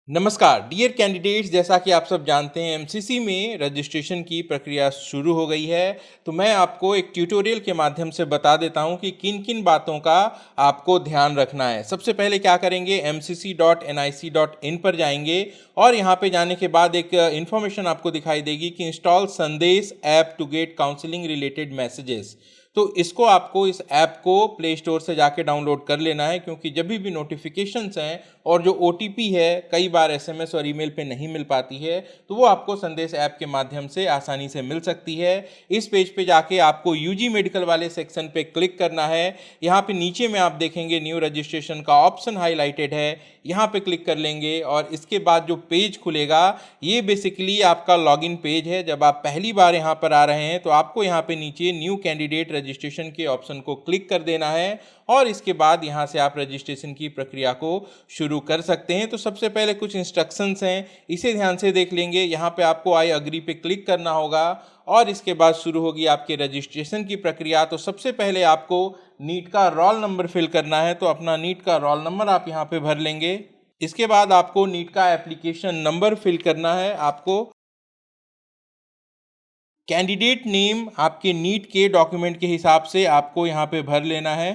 नमस्कार dear candidates. जैसा कि आप सब जानते हैं एमसीसी में रजिस्ट्रेशन की प्रक्रिया शुरू हो गई है। तो मैं आपको एक ट्यूटोरियल के माध्यम से बता देता हूं कि किन किन बातों का आपको ध्यान रखना है। सबसे पहले क्या करेंगे, mcc.nic.in पर जाएंगे और यहां पे जाने के बाद एक इन्फॉर्मेशन आपको दिखाई देगी कि install Sandesh app to get counselling related messages. तो इसको आपको इस ऐप को प्ले स्टोर से जाके डाउनलोड कर लेना है, क्योंकि जब भी नोटिफिकेशंस हैं और जो ओटीपी है कई बार एसएमएस और ईमेल पे नहीं मिल पाती है, तो वो आपको संदेश ऐप के माध्यम से आसानी से मिल सकती है। इस पेज पे जाके आपको यूजी मेडिकल वाले सेक्शन पे क्लिक करना है। यहाँ पे नीचे में आप देखेंगे न्यू रजिस्ट्रेशन का ऑप्शन हाईलाइटेड है, यहाँ पे क्लिक कर लेंगे और इसके बाद जो पेज खुलेगा ये बेसिकली आपका लॉगिन पेज है। जब आप पहली बार यहाँ पर आ रहे हैं तो आपको यहाँ पे नीचे न्यू कैंडिडेट रजिस्ट्रेशन के ऑप्शन को क्लिक कर देना है और इसके बाद यहाँ से आप रजिस्ट्रेशन की प्रक्रिया को शुरू कर सकते हैं। तो सबसे पहले कुछ इंस्ट्रक्शंस हैं, इसे ध्यान से देख लेंगे। यहाँ पे आपको आई अग्री पे क्लिक करना होगा और इसके बाद शुरू होगी आपके रजिस्ट्रेशन की प्रक्रिया। तो सबसे पहले आपको नीट का रोल नंबर फिल करना है, तो अपना नीट का रोल नंबर आप यहाँ पे भर लेंगे। इसके बाद आपको नीट का एप्लीकेशन नंबर फिल करना है। आपको कैंडिडेट नेम आपके नीट के डॉक्यूमेंट के हिसाब से आपको यहाँ पे भर लेना है।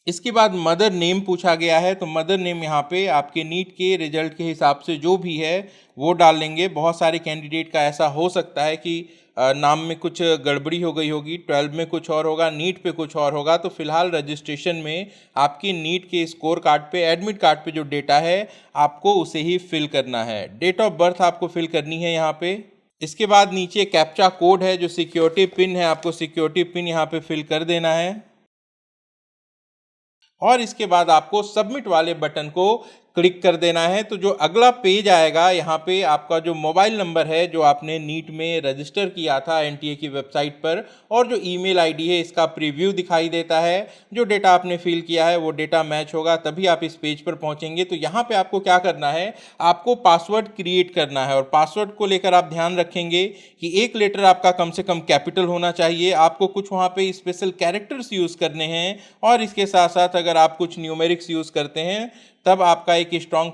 इसके बाद मदर नेम पूछा गया है, तो मदर नेम यहाँ पे आपके नीट के रिजल्ट के हिसाब से जो भी है वो डाल लेंगे। बहुत सारे कैंडिडेट का ऐसा हो सकता है कि नाम में कुछ गड़बड़ी हो गई होगी, 12 में कुछ और होगा, नीट पे कुछ और होगा। तो फिलहाल रजिस्ट्रेशन में आपकी नीट के स्कोर कार्ड पे, एडमिट कार्ड पे जो डेटा है आपको उसे ही फिल करना है। डेट ऑफ बर्थ आपको फिल करनी है यहाँ पे। इसके बाद नीचे कैप्चा कोड है जो सिक्योरिटी पिन है, आपको सिक्योरिटी पिन यहाँ पे फिल कर देना है और इसके बाद आपको सबमिट वाले बटन को क्लिक कर देना है। तो जो अगला पेज आएगा यहाँ पे आपका जो मोबाइल नंबर है जो आपने नीट में रजिस्टर किया था एनटीए की वेबसाइट पर, और जो ईमेल आईडी है इसका प्रीव्यू दिखाई देता है। जो डेटा आपने फिल किया है वो डेटा मैच होगा तभी आप इस पेज पर पहुंचेंगे। तो यहाँ पे आपको क्या करना है, आपको पासवर्ड क्रिएट करना है और पासवर्ड को लेकर आप ध्यान रखेंगे कि एक लेटर आपका कम से कम कैपिटल होना चाहिए। आपको कुछ वहाँ पे स्पेशल कैरेक्टर्स यूज़ करने हैं और इसके साथ साथ अगर आप कुछ न्यूमेरिक्स यूज़ करते हैं तब आपका एक स्ट्रॉन्ग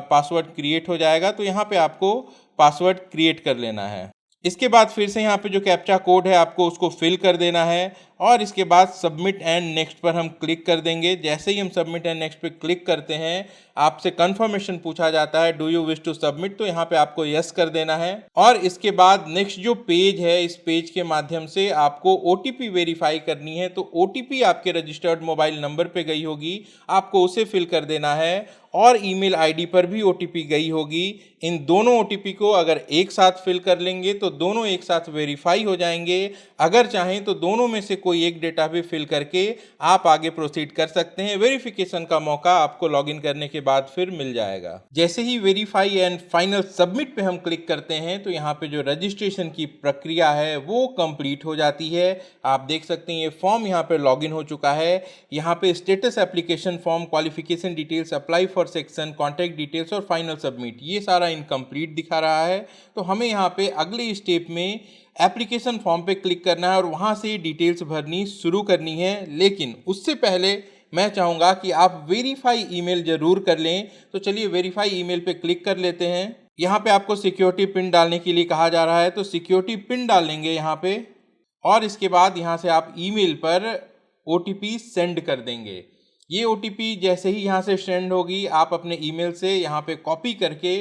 पासवर्ड क्रिएट हो जाएगा। तो यहाँ पे आपको पासवर्ड क्रिएट कर लेना है। इसके बाद फिर से यहाँ पे जो कैप्चा कोड है आपको उसको फिल कर देना है और इसके बाद सबमिट एंड नेक्स्ट पर हम क्लिक कर देंगे। जैसे ही हम सबमिट एंड नेक्स्ट पे क्लिक करते हैं आपसे कंफर्मेशन पूछा जाता है, do you wish to submit, तो यहाँ पे आपको यस कर देना है। और इसके बाद नेक्स्ट जो पेज है, इस पेज के माध्यम से आपको ओटीपी वेरीफाई करनी है। तो ओटीपी आपके रजिस्टर्ड मोबाइल नंबर पे गई होगी, आपको उसे फिल कर देना है और ईमेल आईडी पर भी ओटीपी गई होगी। इन दोनों ओटीपी को अगर एक साथ फिल कर लेंगे तो दोनों एक साथ वेरीफाई हो जाएंगे। अगर चाहें तो दोनों में से कोई एक डेटा भी फिल करके आप आगे प्रोसीड कर सकते हैं। वेरिफिकेशन का मौका आपको लॉगिन करने के बाद फिर मिल जाएगा। जैसे ही वेरीफाई एंड फाइनल सबमिट पे हम क्लिक करते हैं तो यहाँ पे जो रजिस्ट्रेशन की प्रक्रिया है वो कंप्लीट हो जाती है। आप देख सकते हैं ये फॉर्म यहाँ पे लॉगिन हो चुका है। यहाँ पे status application form, qualification details, apply for section, contact details और फाइनल सबमिट, ये सारा इनकम्प्लीट दिखा रहा है। तो हमें यहाँ पे अगले स्टेप में एप्लीकेशन फॉर्म पे क्लिक करना है और वहाँ से डिटेल्स भरनी शुरू करनी है। लेकिन उससे पहले मैं चाहूँगा कि आप वेरीफाई ईमेल जरूर कर लें। तो चलिए वेरीफाई ईमेल पे क्लिक कर लेते हैं। यहाँ पे आपको सिक्योरिटी पिन डालने के लिए कहा जा रहा है, तो सिक्योरिटी पिन डाल लेंगे यहाँ पे और इसके बाद यहाँ से आप ईमेल पर ओटीपी सेंड कर देंगे। ये ओटीपी जैसे ही यहाँ से सेंड होगी आप अपने ईमेल से यहाँ पे कॉपी करके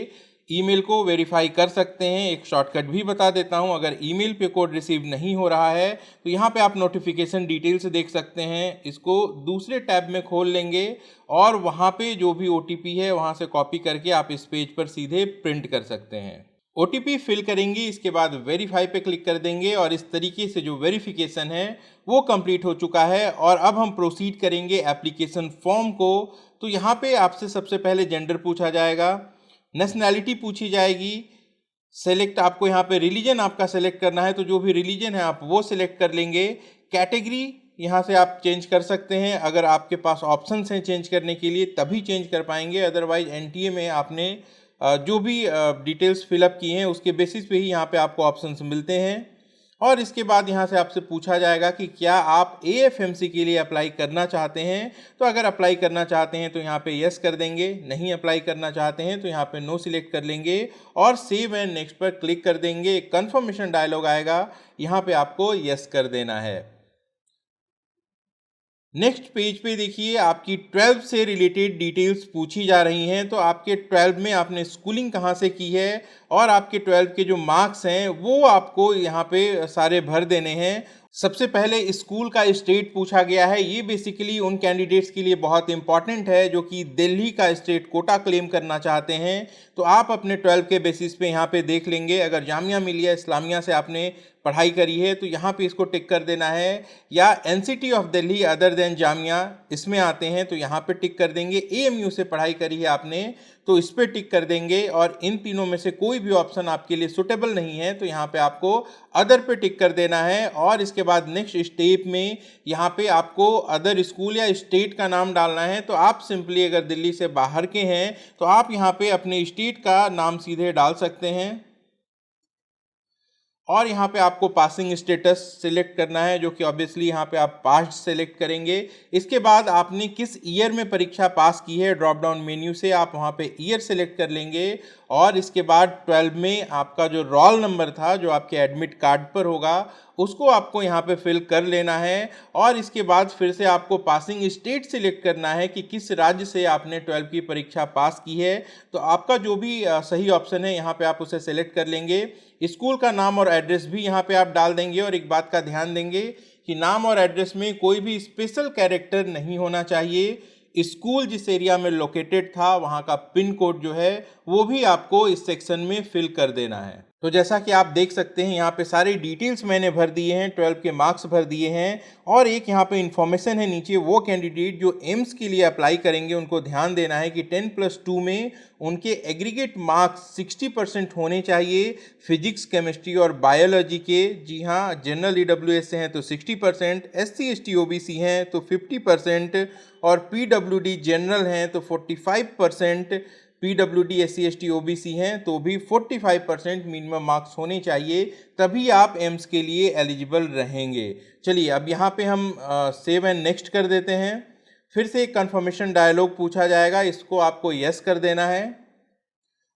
ईमेल को वेरीफाई कर सकते हैं। एक शॉर्टकट भी बता देता हूँ, अगर ईमेल पे कोड रिसीव नहीं हो रहा है तो यहाँ पे आप नोटिफिकेशन डिटेल्स देख सकते हैं। इसको दूसरे टैब में खोल लेंगे और वहाँ पे जो भी ओटीपी है वहाँ से कॉपी करके आप इस पेज पर सीधे प्रिंट कर सकते हैं। ओटीपी फिल करेंगे, इसके बाद वेरीफाई पे क्लिक कर देंगे और इस तरीके से जो वेरिफिकेशन है वो कंप्लीट हो चुका है। और अब हम प्रोसीड करेंगे एप्लीकेशन फॉर्म को। तो यहाँ पे आपसे सबसे पहले जेंडर पूछा जाएगा, नेशनैलिटी पूछी जाएगी, सेलेक्ट आपको यहाँ पे रिलीजन आपका सेलेक्ट करना है, तो जो भी रिलीजन है आप वो सिलेक्ट कर लेंगे। कैटेगरी यहाँ से आप चेंज कर सकते हैं, अगर आपके पास ऑप्शंस हैं चेंज करने के लिए तभी चेंज कर पाएंगे, अदरवाइज एनटीए में आपने जो भी डिटेल्स फिलअप की हैं उसके बेसिस पे ही यहाँ पे आपको ऑप्शंस मिलते हैं। और इसके बाद यहाँ से आपसे पूछा जाएगा कि क्या आप एएफएमसी के लिए अप्लाई करना चाहते हैं। तो अगर अप्लाई करना चाहते हैं तो यहाँ पे यस कर देंगे, नहीं अप्लाई करना चाहते हैं तो यहाँ पे नो सिलेक्ट कर लेंगे और सेव एंड नेक्स्ट पर क्लिक कर देंगे। एक कन्फर्मेशन डायलॉग आएगा, यहाँ पे आपको यस कर देना है। नेक्स्ट पेज पे देखिए आपकी 12 से रिलेटेड डिटेल्स पूछी जा रही हैं। तो आपके 12 में आपने स्कूलिंग कहाँ से की है और आपके 12 के जो मार्क्स हैं वो आपको यहाँ पे सारे भर देने हैं। सबसे पहले स्कूल का स्टेट पूछा गया है। ये बेसिकली उन कैंडिडेट्स के लिए बहुत इंपॉर्टेंट है जो कि दिल्ली का स्टेट कोटा क्लेम करना चाहते हैं। तो आप अपने 12 के बेसिस पे यहाँ पे देख लेंगे। अगर जामिया मिलिया इस्लामिया से आपने पढ़ाई करी है तो यहाँ पे इसको टिक कर देना है, या NCT of Delhi other than Jamia इसमें आते हैं तो यहाँ पे टिक कर देंगे। एएमयू से पढ़ाई करी है आपने तो इस पर टिक कर देंगे, और इन तीनों में से कोई भी ऑप्शन आपके लिए सुटेबल नहीं है तो यहाँ पे आपको अदर पे टिक कर देना है। और इसके बाद नेक्स्ट स्टेप में यहाँ पे आपको अदर स्कूल या स्टेट का नाम डालना है। तो आप सिंपली अगर दिल्ली से बाहर के हैं तो आप यहाँ पे अपने स्टेट का नाम सीधे डाल सकते हैं और यहाँ पे आपको पासिंग स्टेटस सिलेक्ट करना है, जो कि ऑब्वियसली यहाँ पे आप पास सेलेक्ट करेंगे। इसके बाद आपने किस ईयर में परीक्षा पास की है, ड्रॉप डाउन मेन्यू से आप वहाँ पे ईयर सेलेक्ट कर लेंगे। और इसके बाद 12 में आपका जो रोल नंबर था जो आपके एडमिट कार्ड पर होगा उसको आपको यहाँ पे फिल कर लेना है। और इसके बाद फिर से आपको पासिंग स्टेट सिलेक्ट करना है कि किस राज्य से आपने 12 की परीक्षा पास की है। तो आपका जो भी सही ऑप्शन है यहाँ पे आप उसे सेलेक्ट कर लेंगे। स्कूल का नाम और एड्रेस भी यहाँ पे आप डाल देंगे, और एक बात का ध्यान देंगे कि नाम और एड्रेस में कोई भी स्पेशल कैरेक्टर नहीं होना चाहिए। स्कूल जिस एरिया में लोकेटेड था वहाँ का पिन कोड जो है वो भी आपको इस सेक्शन में फिल कर देना है। तो जैसा कि आप देख सकते हैं यहाँ पे सारी डिटेल्स मैंने भर दिए हैं, 12 के मार्क्स भर दिए हैं। और एक यहाँ पे इन्फॉर्मेशन है नीचे, वो कैंडिडेट जो एम्स के लिए अप्लाई करेंगे उनको ध्यान देना है कि 10+2 में उनके एग्रीगेट मार्क्स 60% होने चाहिए फिजिक्स, केमिस्ट्री और बायोलॉजी के। जी हाँ, जनरल ईडब्ल्यूएस से हैं तो 60%, SC ST OBC हैं तो 50%, और PWD जनरल हैं तो 45%, PWD SC ST OBC हैं तो भी 45% मिनिमम मार्क्स होने चाहिए, तभी आप एम्स के लिए एलिजिबल रहेंगे। चलिए अब यहाँ पे हम सेव एंड नेक्स्ट कर देते हैं। फिर से एक कंफर्मेशन डायलॉग पूछा जाएगा, इसको आपको यस कर देना है।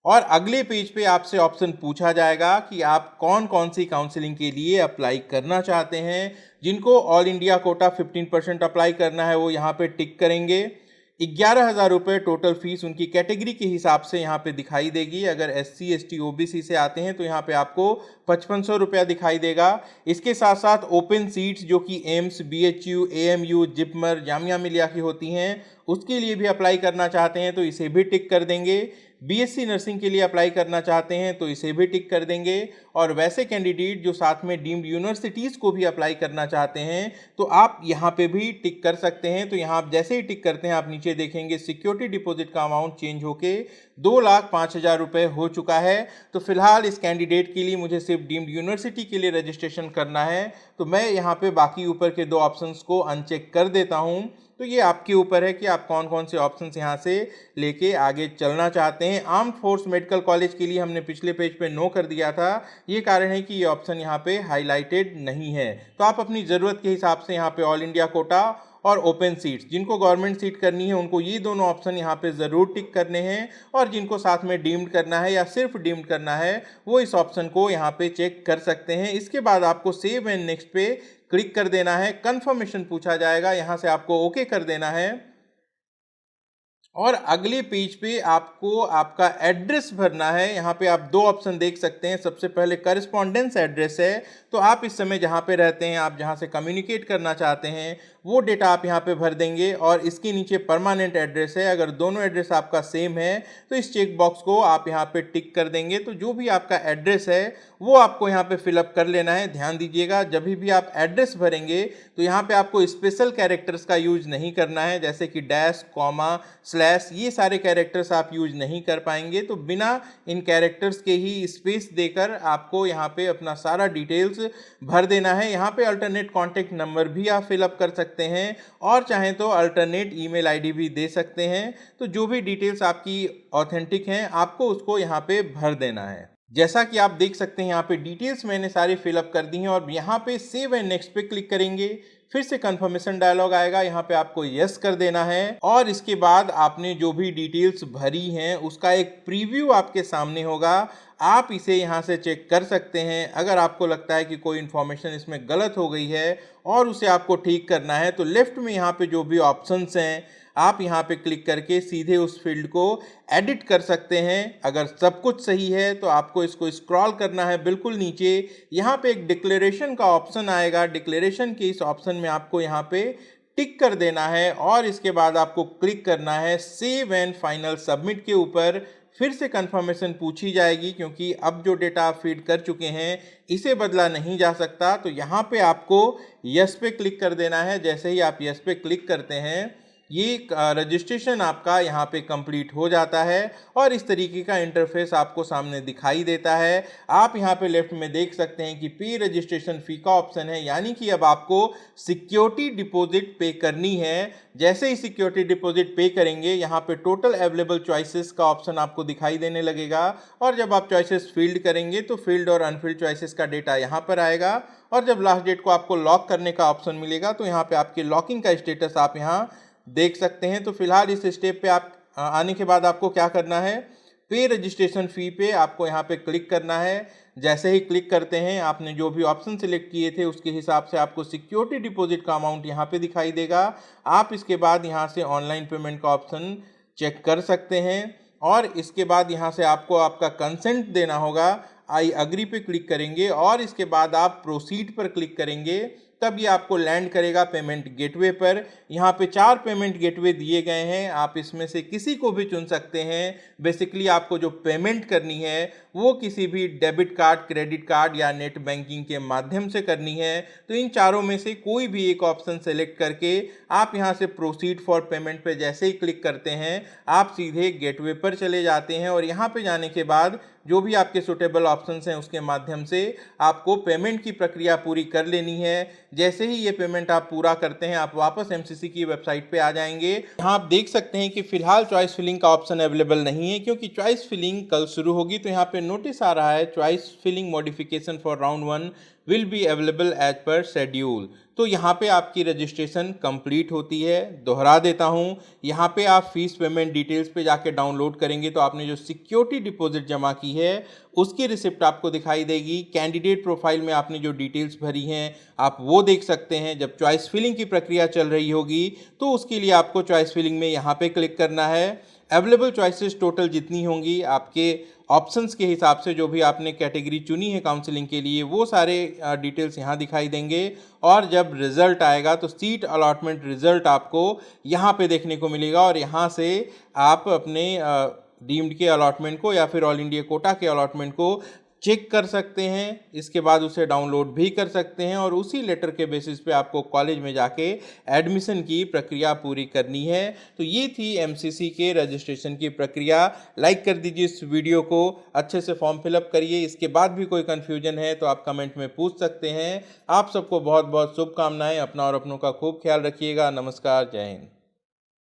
और अगले पेज पे आपसे ऑप्शन पूछा जाएगा कि आप कौन कौन सी काउंसलिंग के लिए अप्लाई करना चाहते हैं। जिनको ऑल इंडिया कोटा 15% अप्लाई करना है वो यहाँ पे टिक करेंगे। 11,000 रुपये टोटल फीस उनकी कैटेगरी के हिसाब से यहाँ पे दिखाई देगी। अगर SC ST OBC से आते हैं तो यहाँ पे आपको 5500 रुपया दिखाई देगा। इसके साथ साथ ओपन सीट्स जो कि AIIMS, BHU, AMU, JIPMER, Jamia Millia की होती हैं उसके लिए भी अप्लाई करना चाहते हैं तो इसे भी टिक कर देंगे। BSc नर्सिंग के लिए अप्लाई करना चाहते हैं तो इसे भी टिक कर देंगे। और वैसे कैंडिडेट जो साथ में डीम्ड यूनिवर्सिटीज़ को भी अप्लाई करना चाहते हैं तो आप यहाँ पे भी टिक कर सकते हैं। तो यहाँ आप जैसे ही टिक करते हैं आप नीचे देखेंगे सिक्योरिटी डिपॉजिट का अमाउंट चेंज होके 2,05,000 रुपये हो चुका है। तो फिलहाल इस कैंडिडेट के लिए मुझे सिर्फ डीम्ड यूनिवर्सिटी के लिए रजिस्ट्रेशन करना है, तो मैं यहाँ पे बाकी ऊपर के 2 ऑप्शंस को अनचेक कर देता हूँ। तो ये आपके ऊपर है कि आप कौन कौन से ऑप्शंस यहाँ से लेके आगे चलना चाहते हैं। आर्म्ड फोर्स मेडिकल कॉलेज के लिए हमने पिछले पेज पे नो कर दिया था, ये कारण है कि ये ऑप्शन यहाँ पे हाईलाइटेड नहीं है। तो आप अपनी ज़रूरत के हिसाब से यहाँ पे ऑल इंडिया कोटा और ओपन सीट्स, जिनको गवर्नमेंट सीट करनी है उनको ये दोनों ऑप्शन यहाँ पे ज़रूर टिक करने हैं, और जिनको साथ में डीम्ड करना है या सिर्फ डीम्ड करना है वो इस ऑप्शन को यहाँ पे चेक कर सकते हैं। इसके बाद आपको सेव एंड नेक्स्ट पे क्लिक कर देना है। कंफर्मेशन पूछा जाएगा, यहाँ से आपको ओके कर देना है। और अगले पेज पे आपको आपका एड्रेस भरना है। यहाँ पे आप 2 ऑप्शन देख सकते हैं। सबसे पहले करस्पॉन्डेंस एड्रेस है, तो आप इस समय जहाँ पे रहते हैं, आप जहाँ से कम्युनिकेट करना चाहते हैं वो डेटा आप यहाँ पे भर देंगे। और इसके नीचे परमानेंट एड्रेस है, अगर दोनों एड्रेस आपका सेम है तो इस चेक बॉक्स को आप यहाँ पे टिक कर देंगे। तो जो भी आपका एड्रेस है वो आपको यहाँ पे फिलअप कर लेना है। ध्यान दीजिएगा, जब भी आप एड्रेस भरेंगे तो यहाँ पे आपको स्पेशल कैरेक्टर्स का यूज नहीं करना है, जैसे कि डैश, कॉमा, स्लैश, ये सारे कैरेक्टर्स आप यूज नहीं कर पाएंगे। तो बिना इन कैरेक्टर्स के ही स्पेस देकर आपको यहाँ पे अपना सारा डिटेल्स भर देना है। यहाँ पे अल्टरनेट कॉन्टैक्ट नंबर भी आप फिलअप कर सकते हैं, और चाहें तो अल्टरनेट ईमेल आईडी भी दे सकते हैं। तो जो भी डिटेल्स आपकी ऑथेंटिक हैं आपको उसको यहाँ पे भर देना है। जैसा कि आप देख सकते हैं यहाँ पे डिटेल्स मैंने सारी फिलअप कर दी हैं और यहाँ पे सेव एंड नेक्स्ट पे क्लिक करेंगे। फिर से कंफर्मेशन डायलॉग आएगा, यहाँ पे आपको यस कर देना है और इसके बाद आपने जो भी डिटेल्स भरी हैं उसका एक प्रीव्यू आपके सामने होगा। आप इसे यहाँ से चेक कर सकते हैं। अगर आपको लगता है कि कोई इन्फॉर्मेशन इसमें गलत हो गई है और उसे आपको ठीक करना है तो लेफ्ट में यहाँ पे जो भी ऑप्शंस हैं आप यहाँ पे क्लिक करके सीधे उस फील्ड को एडिट कर सकते हैं। अगर सब कुछ सही है तो आपको इसको स्क्रॉल करना है बिल्कुल नीचे, यहाँ पे एक डिक्लेरेशन का ऑप्शन आएगा। डिक्लेरेशन के इस ऑप्शन में आपको यहाँ पे टिक कर देना है और इसके बाद आपको क्लिक करना है सेव एंड फाइनल सबमिट के ऊपर। फिर से कंफर्मेशन पूछी जाएगी क्योंकि अब जो डेटा आप फीड कर चुके हैं इसे बदला नहीं जा सकता। तो यहाँ पे आपको यस पे क्लिक कर देना है। जैसे ही आप यस पे क्लिक करते हैं ये रजिस्ट्रेशन आपका यहाँ पे कंप्लीट हो जाता है और इस तरीके का इंटरफेस आपको सामने दिखाई देता है। आप यहाँ पे लेफ्ट में देख सकते हैं कि पे रजिस्ट्रेशन फी का ऑप्शन है, यानी कि अब आपको सिक्योरिटी डिपॉजिट पे करनी है। जैसे ही सिक्योरिटी डिपॉजिट पे करेंगे यहाँ पे टोटल अवेलेबल चॉइसेस का ऑप्शन आपको दिखाई देने लगेगा और जब आप चॉइसेस फील्ड करेंगे तो फील्ड और अनफील्ड चॉइसेस का डेटा यहाँ पर आएगा और जब लास्ट डेट को आपको लॉक करने का ऑप्शन मिलेगा तो यहाँ पे आपके लॉकिंग का स्टेटस आप यहाँ देख सकते हैं। तो फिलहाल इस स्टेप पे आप आने के बाद आपको क्या करना है, पे रजिस्ट्रेशन फ़ी पे आपको यहाँ पे क्लिक करना है। जैसे ही क्लिक करते हैं आपने जो भी ऑप्शन सिलेक्ट किए थे उसके हिसाब से आपको सिक्योरिटी डिपॉजिट का अमाउंट यहाँ पे दिखाई देगा। आप इसके बाद यहाँ से ऑनलाइन पेमेंट का ऑप्शन चेक कर सकते हैं और इसके बाद यहाँ से आपको आपका कंसेंट देना होगा। आई अग्री पे क्लिक करेंगे और इसके बाद आप प्रोसीड पर क्लिक करेंगे, तब ये आपको लैंड करेगा पेमेंट गेटवे पर। यहाँ पे 4 पेमेंट गेटवे दिए गए हैं, आप इसमें से किसी को भी चुन सकते हैं। बेसिकली आपको जो पेमेंट करनी है वो किसी भी डेबिट कार्ड, क्रेडिट कार्ड या नेट बैंकिंग के माध्यम से करनी है। तो इन चारों में से कोई भी एक ऑप्शन सेलेक्ट करके आप यहाँ से प्रोसीड फॉर पेमेंट पे जैसे ही क्लिक करते हैं आप सीधे गेटवे पर चले जाते हैं और यहाँ पे जाने के बाद जो भी आपके सुटेबल ऑप्शंस हैं उसके माध्यम से आपको पेमेंट की प्रक्रिया पूरी कर लेनी है। जैसे ही ये पेमेंट आप पूरा करते हैं आप वापस एमसीसी की वेबसाइट पे आ जाएंगे। यहाँ आप देख सकते हैं कि फिलहाल चॉइस फिलिंग का ऑप्शन अवेलेबल नहीं है क्योंकि चॉइस फिलिंग कल शुरू होगी। तो यहाँ पे नोटिस आ रहा है choice filling modification for round 1 will be available as per schedule. तो यहाँ पे आपकी रजिस्ट्रेशन कंप्लीट होती है। दोहरा देता हूँ, यहाँ पे आप फीस पेमेंट डिटेल्स पे जाके डाउनलोड करेंगे तो आपने जो सिक्योरिटी डिपॉजिट जमा की है उसकी रिसिप्ट आपको दिखाई देगी। कैंडिडेट प्रोफाइल में आपने जो डिटेल्स भरी हैं आप वो देख सकते हैं। जब चॉइस फिलिंग की प्रक्रिया चल रही होगी तो उसके लिए आपको चॉइस फिलिंग में यहाँ पे क्लिक करना है। अवेलेबल चॉइसेस टोटल जितनी होंगी आपके ऑप्शंस के हिसाब से जो भी आपने कैटेगरी चुनी है काउंसलिंग के लिए वो सारे डिटेल्स यहाँ दिखाई देंगे और जब रिज़ल्ट आएगा तो सीट अलॉटमेंट रिज़ल्ट आपको यहाँ पे देखने को मिलेगा और यहाँ से आप अपने डीम्ड के अलॉटमेंट को या फिर ऑल इंडिया कोटा के अलॉटमेंट को चेक कर सकते हैं। इसके बाद उसे डाउनलोड भी कर सकते हैं और उसी लेटर के बेसिस पे आपको कॉलेज में जाके एडमिशन की प्रक्रिया पूरी करनी है। तो ये थी एमसीसी के रजिस्ट्रेशन की प्रक्रिया। लाइक कर दीजिए इस वीडियो को, अच्छे से फॉर्म फिलअप करिए। इसके बाद भी कोई कन्फ्यूजन है तो आप कमेंट में पूछ सकते हैं। आप सबको बहुत बहुत शुभकामनाएं। अपना और अपनों का खूब ख्याल रखिएगा। नमस्कार, जय हिंद।